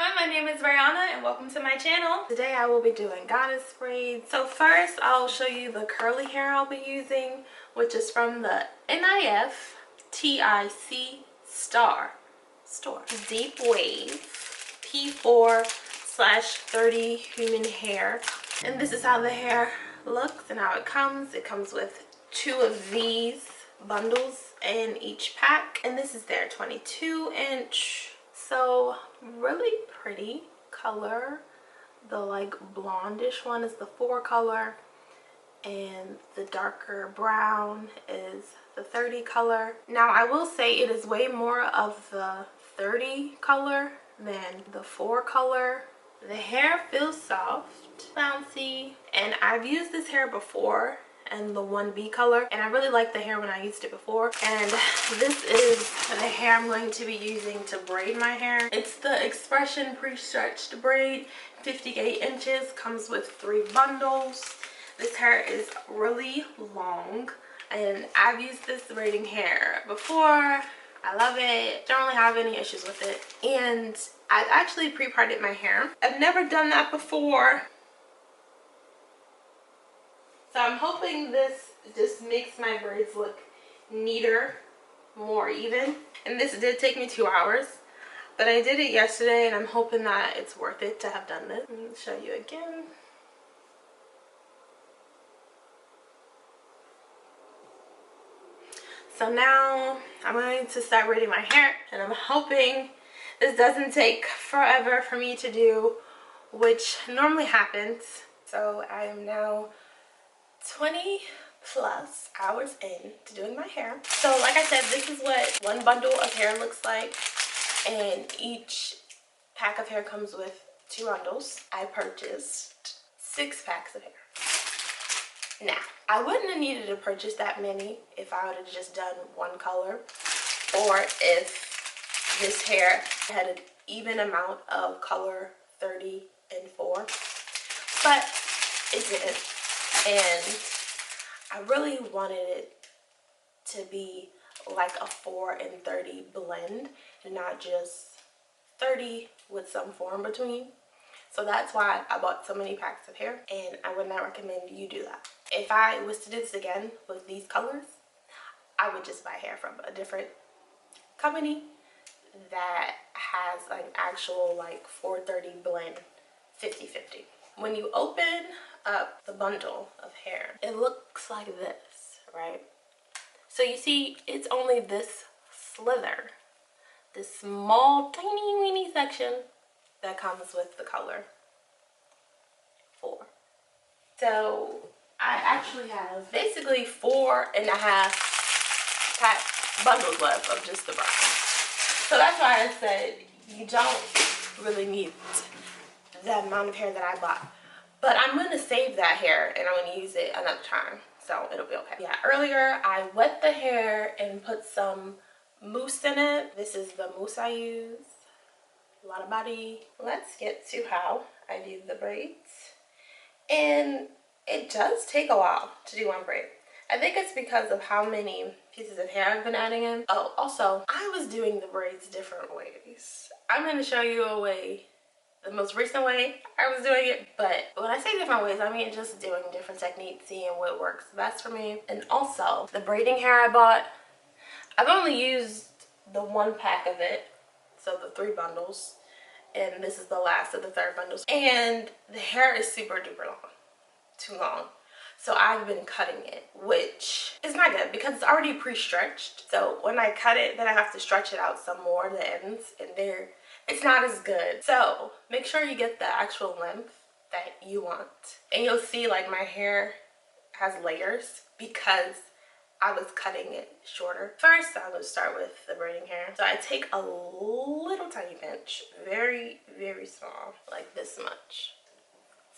everyone, my name is Brianna and welcome to my channel. Today I will be doing goddess braids. So first I'll show you the curly hair I'll be using, which is from the NIF TIC Store. Deep Wave P4/30 human hair. And this is how the hair looks and how it comes. It comes with 2 of these bundles in each pack. And this is their 22-inch. So really pretty color. The like blondish one is the 4 color and the darker brown is the 30 color. Now I will say it is way more of the 30 color than the 4 color. The hair feels soft, bouncy, and I've used this hair before and the 1B color, and I really liked the hair when I used it before. And this is the hair I'm going to be using to braid my hair. It's the Expression pre-stretched braid, 58 inches, comes with 3 bundles. This hair is really long and I've used this braiding hair before. I love it, don't really have any issues with it. And I've actually pre-parted my hair. I've never done that before, so I'm hoping this just makes my braids look neater, more even. And this did take me 2 hours, but I did it yesterday and I'm hoping that it's worth it to have done this. Let me show you again. So now I'm going to start braiding my hair, and I'm hoping this doesn't take forever for me to do, which normally happens. So I am now 20 plus hours in to doing my hair. So like I said, this is what 1 bundle of hair looks like, and each pack of hair comes with 2 bundles. I purchased 6 packs of hair. Now I wouldn't have needed to purchase that many if I would have just done 1 color, or if this hair had an even amount of color 30 and 4, but it didn't. And I really wanted it to be like a 4 and 30 blend, and not just 30 with some 4 in between. So that's why I bought so many packs of hair, and I would not recommend you do that. If I was to do this again with these colors, I would just buy hair from a different company that has an actual like 430 blend 50-50. When you open up the bundle of hair, it looks like this, right? So you see, it's only this slither, this small tiny weeny section that comes with the color 4. So I actually have basically 4.5 pack bundles left of just the brown. So that's why I said you don't really need that amount of hair that I bought. But I'm going to save that hair and I'm going to use it another time, so it'll be okay. Yeah, earlier I wet the hair and put some mousse in it. This is the mousse I use. A lot of body. Let's get to how I do the braids. And it does take a while to do 1 braid. I think it's because of how many pieces of hair I've been adding in. Oh, also, I was doing the braids different ways. I'm going to show you a way, the most recent way I was doing it. But when I say different ways, I mean just doing different techniques, seeing what works best for me. And also, the braiding hair I bought, I've only used the 1 pack of it, so the 3 bundles, and this is the last of the 3rd bundles. And the hair is super duper long, too long. So I've been cutting it, which is not good because it's already pre-stretched. So when I cut it, then I have to stretch it out some more, the ends, and it's not as good. So make sure you get the actual length that you want. And you'll see like my hair has layers because I was cutting it shorter. First, I'm gonna start with the braiding hair. So I take a little tiny pinch, very, very small, like this much,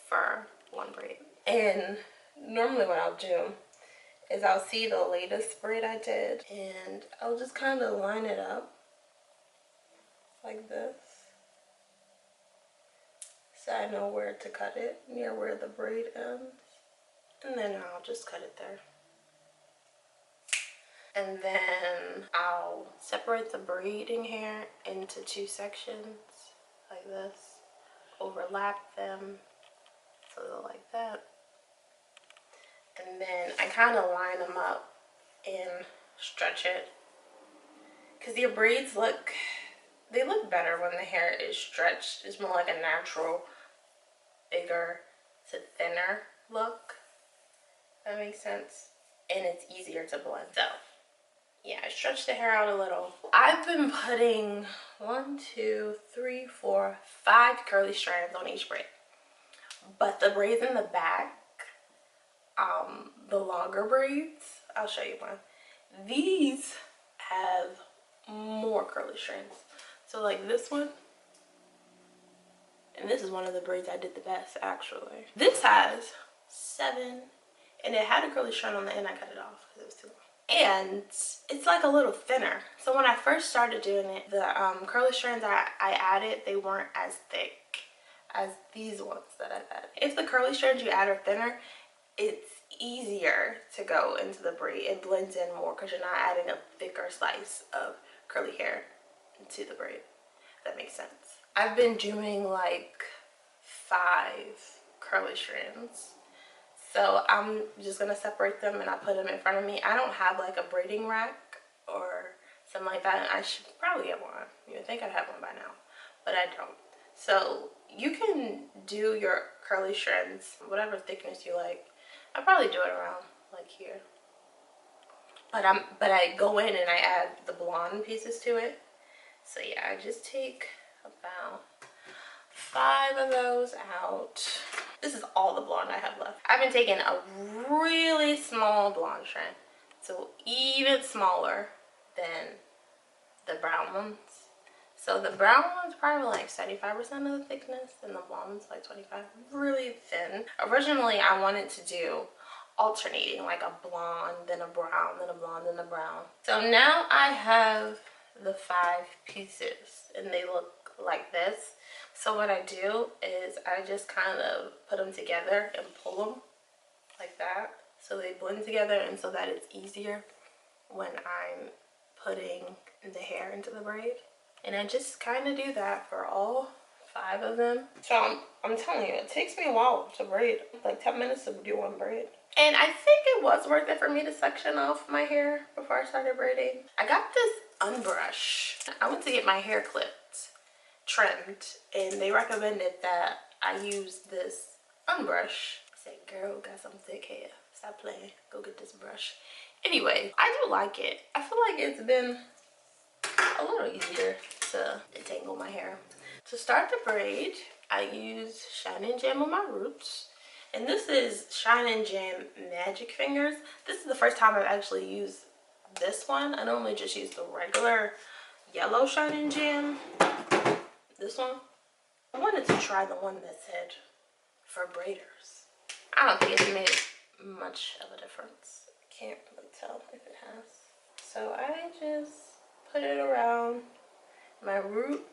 for 1 braid. And normally what I'll do is I'll see the latest braid I did and I'll just kind of line it up like this, so I know where to cut it, near where the braid ends. And then I'll just cut it there. And then I'll separate the braiding hair into 2 sections like this. overlap them so they're like that. And then I kind of line them up and stretch it. Because your braids they look better when the hair is stretched. It's more like a natural, bigger to thinner look. That makes sense. And it's easier to blend. So yeah, I stretched the hair out a little. I've been putting 1, 2, 3, 4, 5 curly strands on each braid. But the braids in the back, the longer braids, I'll show you one. These have more curly strands. So like this one, and this is one of the braids I did the best actually. This has 7, and it had a curly strand on the end. I cut it off because it was too long. And it's like a little thinner. So when I first started doing it, the curly strands I added, they weren't as thick as these ones that I've added. If the curly strands you add are thinner, it's easier to go into the braid. It blends in more because you're not adding a thicker slice of curly hair into the braid. If that makes sense. I've been doing like 5 curly strands. So I'm just gonna separate them and I put them in front of me. I don't have like a braiding rack or something like that. I should probably get one. You would think I'd have one by now, but I don't. So you can do your curly strands, whatever thickness you like. I probably do it around like here. But I go in and I add the blonde pieces to it. So yeah, I just take about 5 of those out. This is all the blonde I have left. I've been taking a really small blonde strand, so even smaller than the brown ones. So the brown one's probably like 75% of the thickness, and the blonde one's like 25. Really thin. Originally, I wanted to do alternating, like a blonde, then a brown, then a blonde, then a brown. So now I have the 5 pieces, and they look like this. So what I do is I just kind of put them together and pull them like that, so they blend together, and so that it's easier when I'm putting the hair into the braid. And I just kind of do that for all 5 of them. So I'm telling you, it takes me a while to braid, like 10 minutes to do one braid. And I think it was worth it for me to section off my hair before I started braiding. I got this unbrush. I went to get my hair clipped, trimmed, and they recommended that I use this unbrush. I said, girl, got some thick hair. Stop playing. Go get this brush. Anyway, I do like it. I feel like it's been a little easier to detangle my hair. To start the braid, I use Shine and Jam on my roots. And this is Shine and Jam Magic Fingers. This is the first time I've actually used this one. I normally just use the regular yellow Shine and Jam. This one. I wanted to try the one that said for braiders. I don't think it made much of a difference. Can't really tell if it has. So I just put it around my root.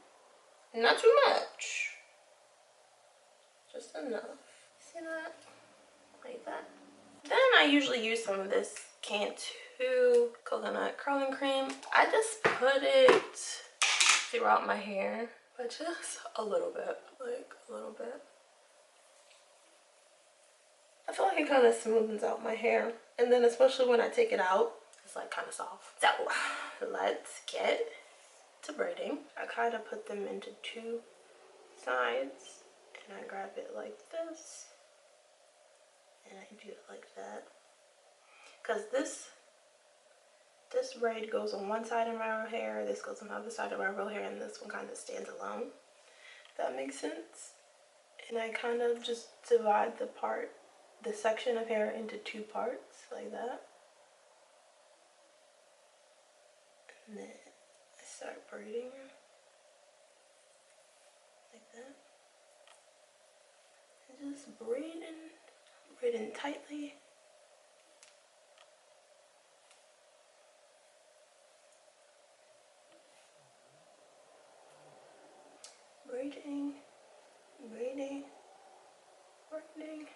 Not too much. Just enough. See that? Like that. Then I usually use some of this Cantu coconut curling cream. I just put it throughout my hair, but just a little bit, like a little bit. I feel like it kind of smoothens out my hair, and then especially when I take it out, it's like kind of soft. So let's get to braiding. I kind of put them into 2 sides, and I grab it like this, and I do it like that, because this braid goes on one side of my real hair, this goes on the other side of my real hair, and this one kind of stands alone. If that makes sense. And I kind of just divide the section of hair into 2 parts like that. And then I start braiding like that. And just braiding tightly. Braiding, braiding, braiding.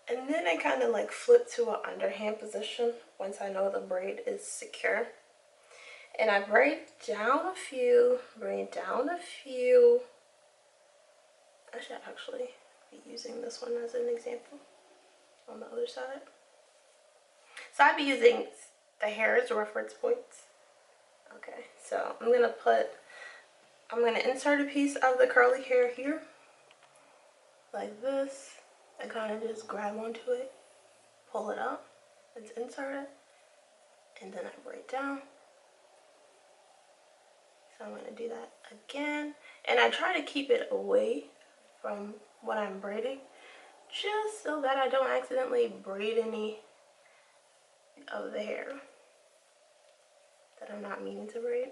And then I kind of like flip to an underhand position once I know the braid is secure. And I braid down a few, braid down a few, should actually be using this one as an example on the other side. So I'd be using the hair as reference points. Okay, so I'm gonna insert a piece of the curly hair here, like this. I kind of just grab onto it, pull it up, let's insert it, and then I braid down. So I'm gonna do that again. And I try to keep it away from what I'm braiding, just so that I don't accidentally braid any of the hair that I'm not meaning to braid.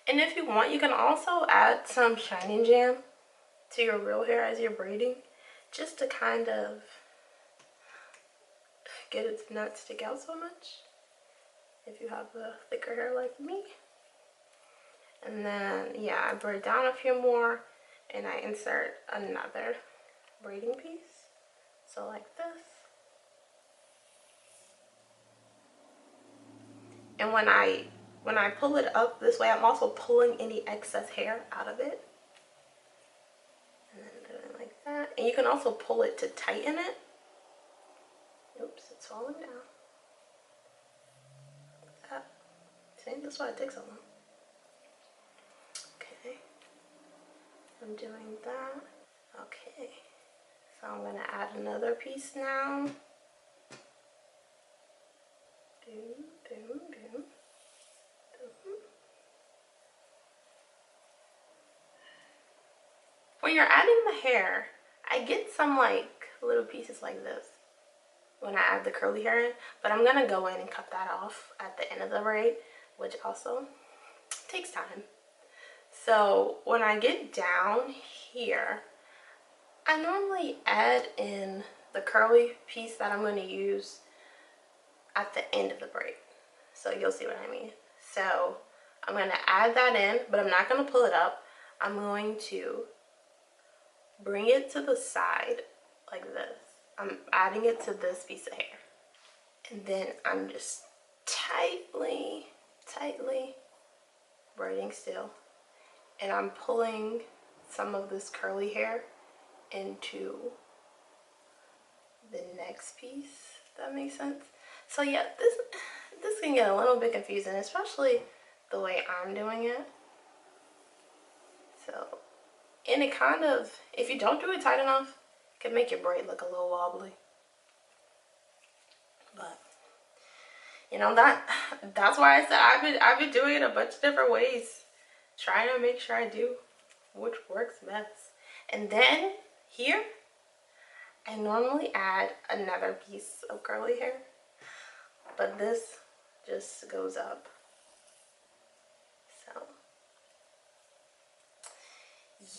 And if you want, you can also add some shining jam to your real hair as you're braiding, just to kind of get it to not stick out so much if you have the thicker hair like me. And then, yeah, I braid down a few more and I insert another braiding piece. So like this. And when I pull it up this way, I'm also pulling any excess hair out of it. And then doing like that. And you can also pull it to tighten it. Oops, it's falling down. Like that. See, that's why it takes so long. Okay. I'm doing that. Okay. So I'm gonna add another piece now. Boom, boom, boom. When you're adding the hair, I get some like little pieces like this when I add the curly hair in, but I'm gonna go in and cut that off at the end of the braid, which also takes time. So when I get down here, I normally add in the curly piece that I'm gonna use at the end of the braid. So you'll see what I mean. So I'm gonna add that in, but I'm not gonna pull it up. I'm going to bring it to the side like this. I'm adding it to this piece of hair. And then I'm just tightly braiding still. And I'm pulling some of this curly hair into the next piece, if that makes sense. So yeah, this can get a little bit confusing, especially the way I'm doing it. So, and it kind of, if you don't do it tight enough, it can make your braid look a little wobbly. But you know, that's why I said I've been doing it a bunch of different ways, trying to make sure I do which works best. And then here, I normally add another piece of curly hair, but this just goes up. So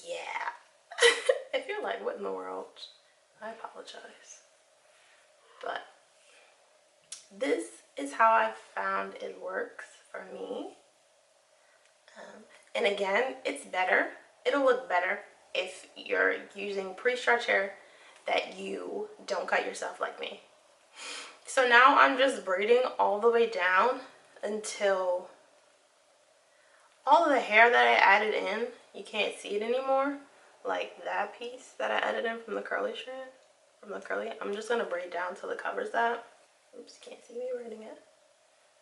yeah. If you're like, what in the world, I apologize. But this is how I found it works for me. And again, it's better. It'll look better if you're using pre-stretch hair that you don't cut yourself like me. So now I'm just braiding all the way down until all of the hair that I added in, you can't see it anymore. Like that piece that I added in from the curly strand, I'm just gonna braid down till it covers that. Oops, can't see me braiding it.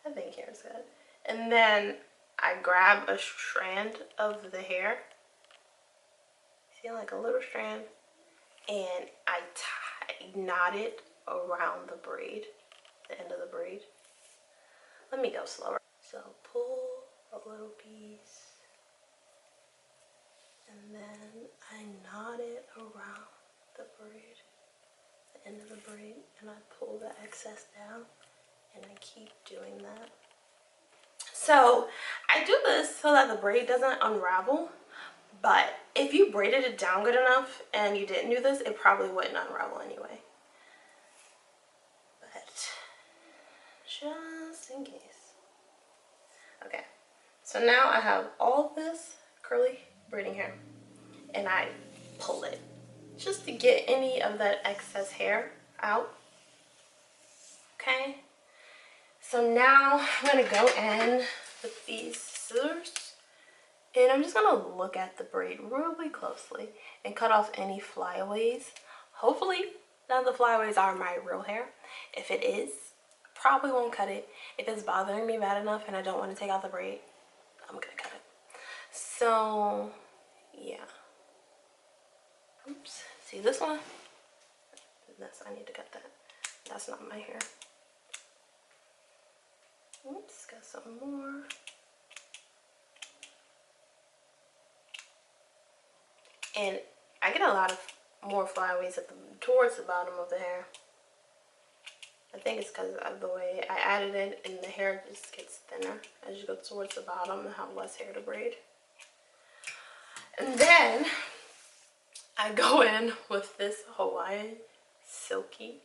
I think hair's good. And then I grab a strand of the hair, see, like a little strand, and I knot it around the braid, the end of the braid. Let me go slower. So pull a little piece, and then I knot it around the braid, the end of the braid, and I pull the excess down, and I keep doing that. So I do this so that the braid doesn't unravel, but if you braided it down good enough and you didn't do this, it probably wouldn't unravel anyway. But just in case. Okay, so now I have all this curly braiding hair and I pull it just to get any of that excess hair out. Okay, so now I'm gonna go in with these scissors And I'm just gonna look at the braid really closely and cut off any flyaways. Hopefully none of the flyaways are my real hair. If it is, probably won't cut it. If it's bothering me bad enough and I don't want to take out the braid, I'm gonna cut it. So yeah. Oops. See this one? I need to cut that. That's not my hair. Oops, got some more. And I get a lot of more flyaways towards the bottom of the hair. I think it's because of the way I added it, and the hair just gets thinner as you go towards the bottom and have less hair to braid. And then I go in with this Hawaiian Silky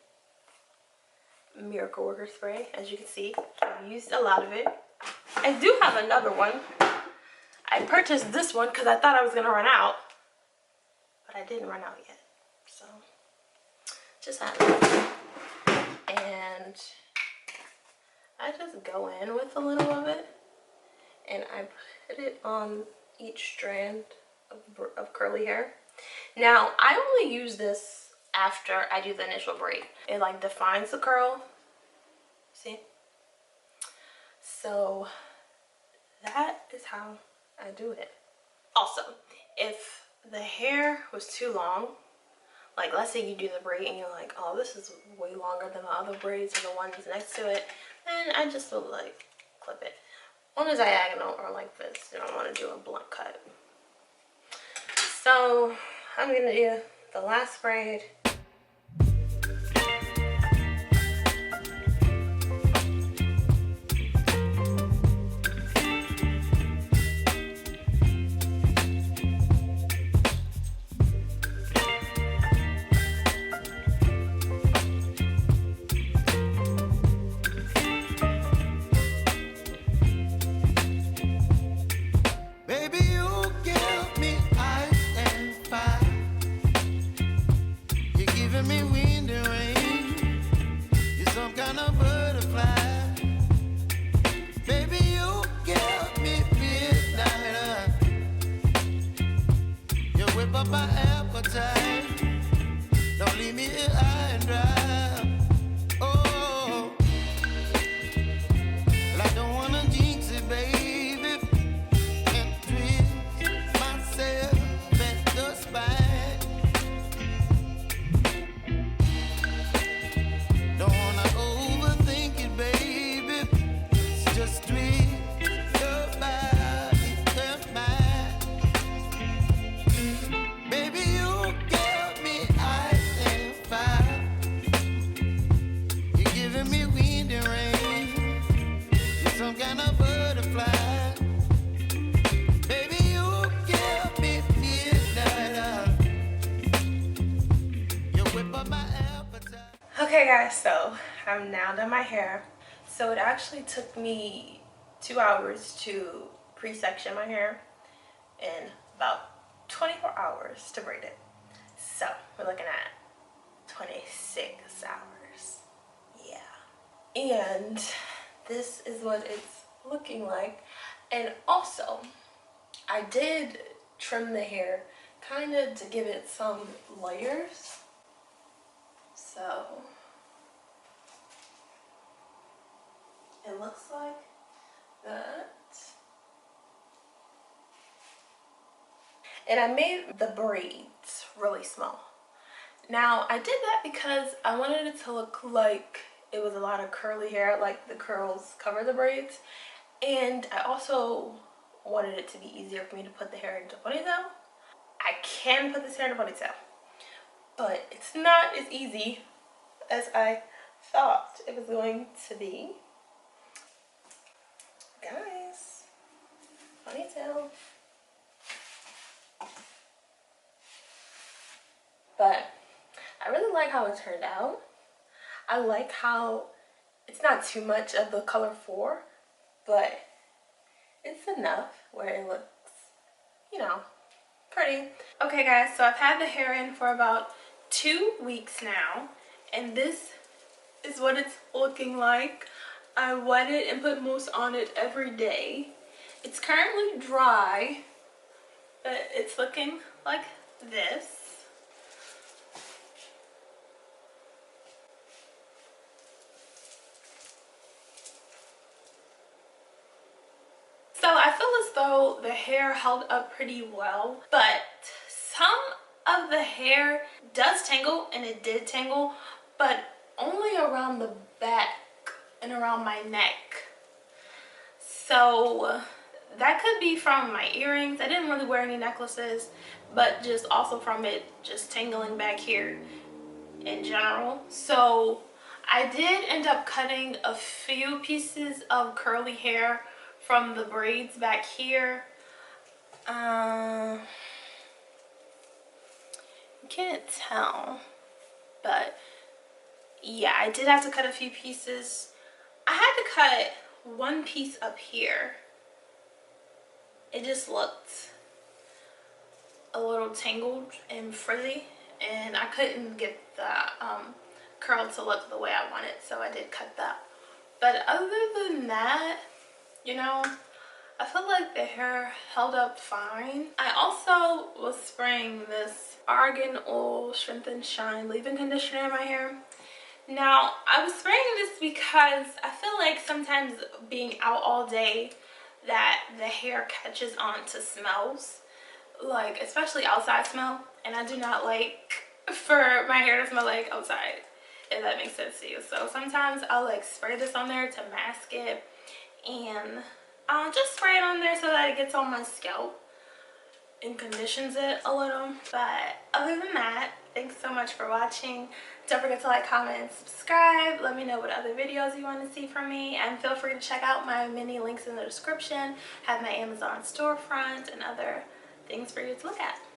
Miracle Worker spray. As you can see, I used a lot of it. I do have another one. I purchased this one because I thought I was going to run out, but I didn't run out yet. So just have it. And I just go in with a little of it, and I put it on each strand of curly hair. Now I only use this after I do the initial braid. It like defines the curl, see? So that is how I do it. Also, if the hair was too long, like let's say you do the braid and you're like, oh, this is way longer than the other braids or the ones next to it, then I just will like clip it on a diagonal or like this. You don't want to do a blunt cut. So I'm gonna do the last braid. Okay guys, so I'm now done my hair. So it actually took me 2 hours to pre-section my hair and about 24 hours to braid it. So we're looking at 26 hours. Yeah. And this is what it's looking like. And also, I did trim the hair kind of to give it some layers. So it looks like that. And I made the braids really small. Now I did that because I wanted it to look like it was a lot of curly hair, like the curls cover the braids. And I also wanted it to be easier for me to put the hair into a ponytail. I can put this hair in a ponytail, but it's not as easy as I thought it was going to be. Guys, ponytail. But I really like how it turned out. I like how it's not too much of the color 4, but it's enough where it looks, you know, pretty. Okay guys, so I've had the hair in for about 2 weeks now, and this is what it's looking like. I wet it and put mousse on it every day. It's currently dry, but it's looking like this. So I feel as though the hair held up pretty well, but some of the hair does tangle, and it did tangle, but only around the back and around my neck. So that could be from my earrings. I didn't really wear any necklaces, but just also from it just tangling back here in general. So I did end up cutting a few pieces of curly hair from the braids back here. You can't tell, but yeah, I did have to cut a few pieces. I had to cut one piece up here. It just looked a little tangled and frizzy, and I couldn't get the curl to look the way I wanted, so I did cut that. But other than that, you know, I feel like the hair held up fine. I also was spraying this Argan Oil Strength and Shine leave-in conditioner in my hair. Now, I was spraying this because I feel like sometimes being out all day that the hair catches on to smells, like especially outside smell, and I do not like for my hair to smell like outside, if that makes sense to you. So sometimes I'll like spray this on there to mask it, and I'll just spray it on there so that it gets on my scalp and conditions it a little. But other than that, thanks so much for watching. Don't forget to like, comment, and subscribe. Let me know what other videos you want to see from me, and feel free to check out my many links in the description. I have my Amazon storefront and other things for you to look at.